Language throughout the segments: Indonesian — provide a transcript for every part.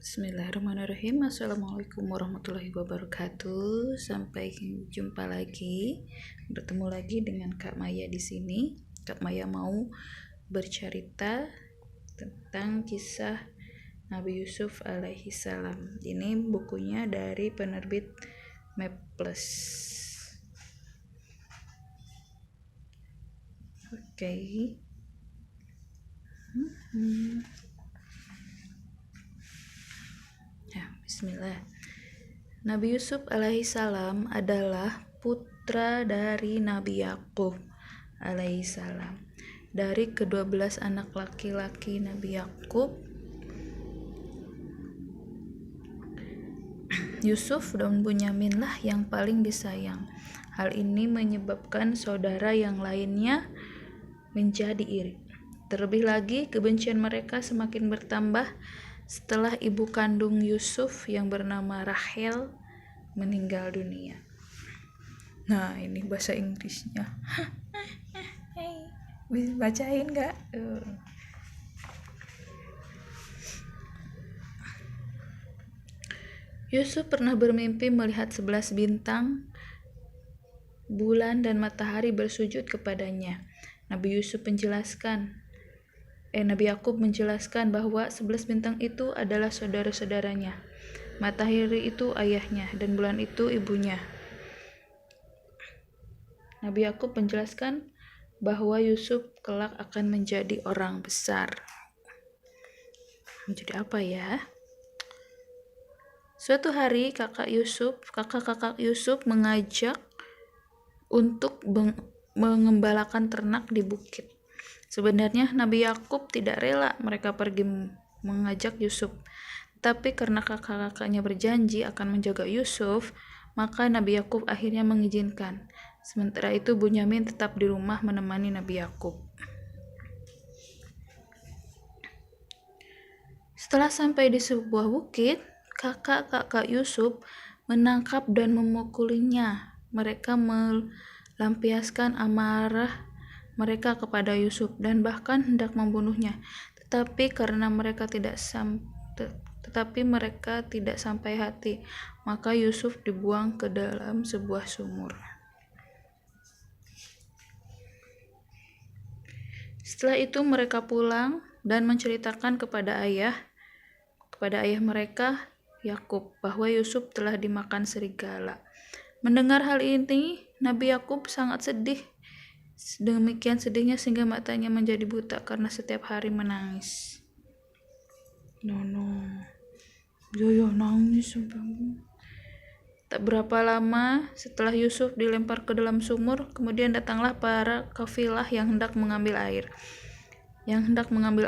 Bismillahirrahmanirrahim. Assalamualaikum warahmatullahi wabarakatuh. Sampai jumpa lagi. Bertemu lagi dengan Kak Maya di sini. Kak Maya mau bercerita tentang kisah Nabi Yusuf alaihi salam. Ini bukunya dari penerbit Maples. Oke. Ya, bismillah. Nabi Yusuf alaihissalam adalah putra dari Nabi Yakub alaihissalam. Dari ke-12 anak laki-laki Nabi Yakub, Yusuf dan Bunyamin lah yang paling disayang. Hal ini menyebabkan saudara yang lainnya menjadi iri. Terlebih lagi, kebencian mereka semakin bertambah setelah ibu kandung Yusuf yang bernama Rachel meninggal dunia. Nah, ini bahasa Inggrisnya. Bisa bacain nggak? Yusuf pernah bermimpi melihat 11 bintang, bulan, dan matahari bersujud kepadanya. Nabi Yakub menjelaskan bahwa 11 bintang itu adalah saudara-saudaranya, matahari itu ayahnya, dan bulan itu ibunya. Nabi Yakub menjelaskan bahwa Yusuf kelak akan menjadi orang besar. Menjadi apa ya? Suatu hari kakak Yusuf mengajak untuk mengembalakan ternak di bukit. Sebenarnya Nabi Yakub tidak rela mereka pergi mengajak Yusuf, tapi karena kakak-kakaknya berjanji akan menjaga Yusuf, maka Nabi Yakub akhirnya mengizinkan. Sementara itu Bunyamin tetap di rumah menemani Nabi Yakub. Setelah sampai di sebuah bukit, kakak-kakak Yusuf menangkap dan memukulinya. Mereka melampiaskan amarah mereka kepada Yusuf dan bahkan hendak membunuhnya. Tetapi mereka tidak sampai hati, maka Yusuf dibuang ke dalam sebuah sumur. Setelah itu mereka pulang dan menceritakan kepada ayah mereka, Yakub, bahwa Yusuf telah dimakan serigala. Mendengar hal ini, Nabi Yakub sangat sedih. Demikian sedihnya sehingga matanya menjadi buta karena setiap hari menangis. Nangis. Tak berapa lama setelah Yusuf dilempar ke dalam sumur, kemudian datanglah para kafilah yang hendak mengambil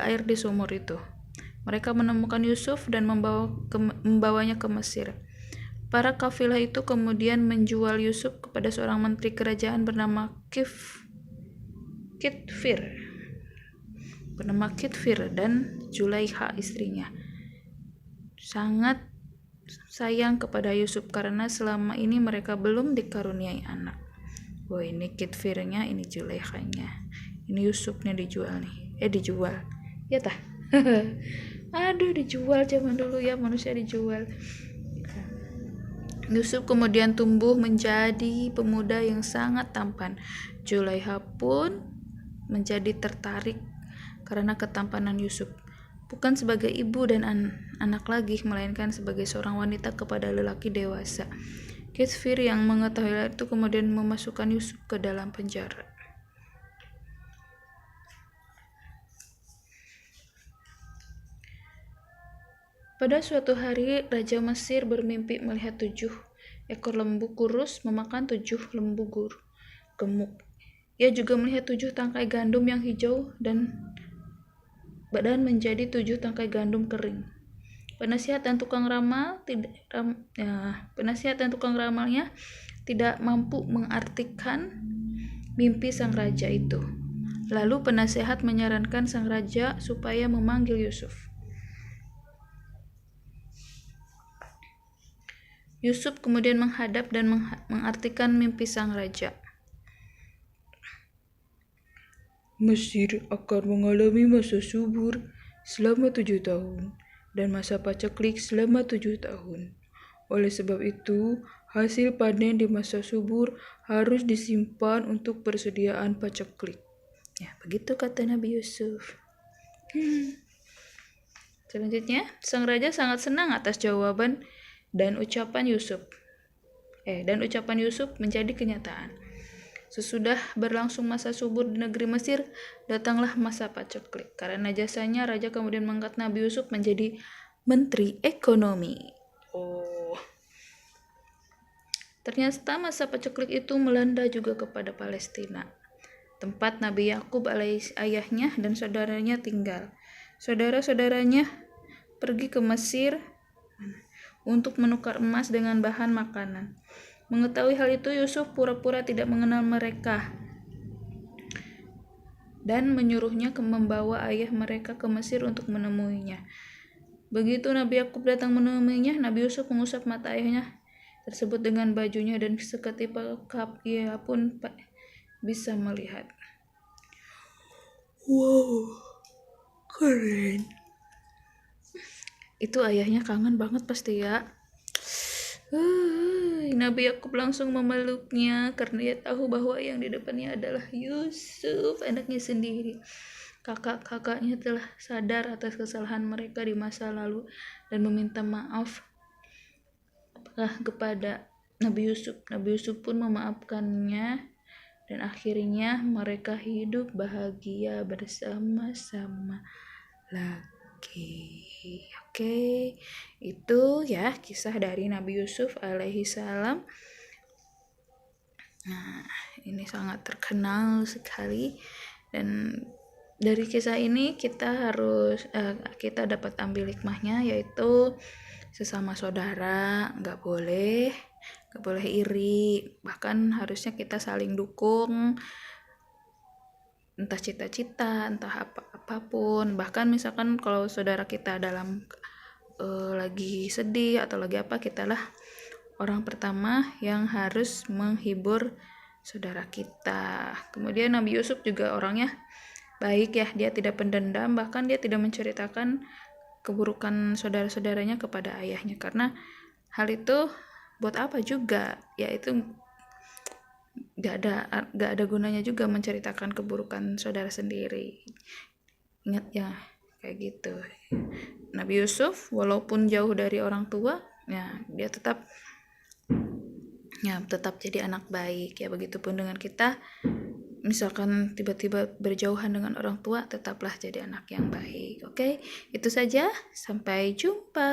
air di sumur itu. Mereka menemukan Yusuf dan membawanya ke Mesir. Para kafilah itu kemudian menjual Yusuf kepada seorang menteri kerajaan bernama Kitfir dan Zulaikha istrinya. Sangat sayang kepada Yusuf karena selama ini mereka belum dikaruniai anak. Ini Kitfirnya, ini Zulaikhanya. Ini Yusufnya dijual. Ya tah? Aduh, dijual zaman dulu ya, manusia dijual. Yusuf kemudian tumbuh menjadi pemuda yang sangat tampan. Zulaikha pun menjadi tertarik karena ketampanan Yusuf, bukan sebagai ibu dan anak lagi, melainkan sebagai seorang wanita kepada lelaki dewasa. Kitfir yang mengetahui hal itu kemudian memasukkan Yusuf ke dalam penjara. Pada suatu hari, Raja Mesir bermimpi melihat 7 ekor lembu kurus memakan 7 lembu gemuk. Ia juga melihat 7 tangkai gandum yang hijau dan menjadi 7 tangkai gandum kering. Penasihat dan tukang ramalnya tidak mampu mengartikan mimpi sang raja itu. Lalu penasihat menyarankan sang raja supaya memanggil Yusuf. Yusuf kemudian menghadap dan mengartikan mimpi sang raja. Mesir akan mengalami masa subur selama 7 tahun. dan masa paceklik selama 7 tahun. Oleh sebab itu, hasil panen di masa subur harus disimpan untuk persediaan paceklik. Ya, begitu kata Nabi Yusuf. Selanjutnya, sang raja sangat senang atas jawaban dan ucapan Yusuf. Dan ucapan Yusuf menjadi kenyataan. Sesudah berlangsung masa subur di negeri Mesir, datanglah masa paceklik. Karena jasanya, raja kemudian mengangkat Nabi Yusuf menjadi menteri ekonomi. Ternyata masa paceklik itu melanda juga kepada Palestina, tempat Nabi Yakub ayahnya dan saudaranya tinggal. Saudara-saudaranya pergi ke Mesir untuk menukar emas dengan bahan makanan. Mengetahui hal itu, Yusuf pura-pura tidak mengenal mereka dan menyuruhnya membawa ayah mereka ke Mesir untuk menemuinya. Begitu Nabi Yakub datang menemuinya, Nabi Yusuf mengusap mata ayahnya tersebut dengan bajunya dan seketika ia pun bisa melihat. Wow, keren. Itu ayahnya kangen banget pasti ya. Nabi Yakub langsung memeluknya karena dia tahu bahwa yang di depannya adalah Yusuf, anaknya sendiri. Kakak-kakaknya telah sadar atas kesalahan mereka di masa lalu dan meminta maaf kepada Nabi Yusuf. Nabi Yusuf pun memaafkannya dan akhirnya mereka hidup bahagia bersama-sama lagi. Oke, itu ya kisah dari Nabi Yusuf alaihi salam. Nah, ini sangat terkenal sekali, dan dari kisah ini kita dapat ambil hikmahnya, yaitu sesama saudara nggak boleh iri, bahkan harusnya kita saling dukung, entah cita-cita, entah apapun. Bahkan misalkan kalau saudara kita dalam lagi sedih atau lagi apa, kitalah orang pertama yang harus menghibur saudara kita. Kemudian Nabi Yusuf juga orangnya baik ya, dia tidak pendendam, bahkan dia tidak menceritakan keburukan saudara-saudaranya kepada ayahnya, karena hal itu buat apa juga ya, itu gak ada gunanya juga menceritakan keburukan saudara sendiri. Ingat ya, kayak gitu. Nabi Yusuf walaupun jauh dari orang tua ya, dia tetap jadi anak baik ya. Begitupun dengan kita, misalkan tiba-tiba berjauhan dengan orang tua, tetaplah jadi anak yang baik. Oke, itu saja, sampai jumpa.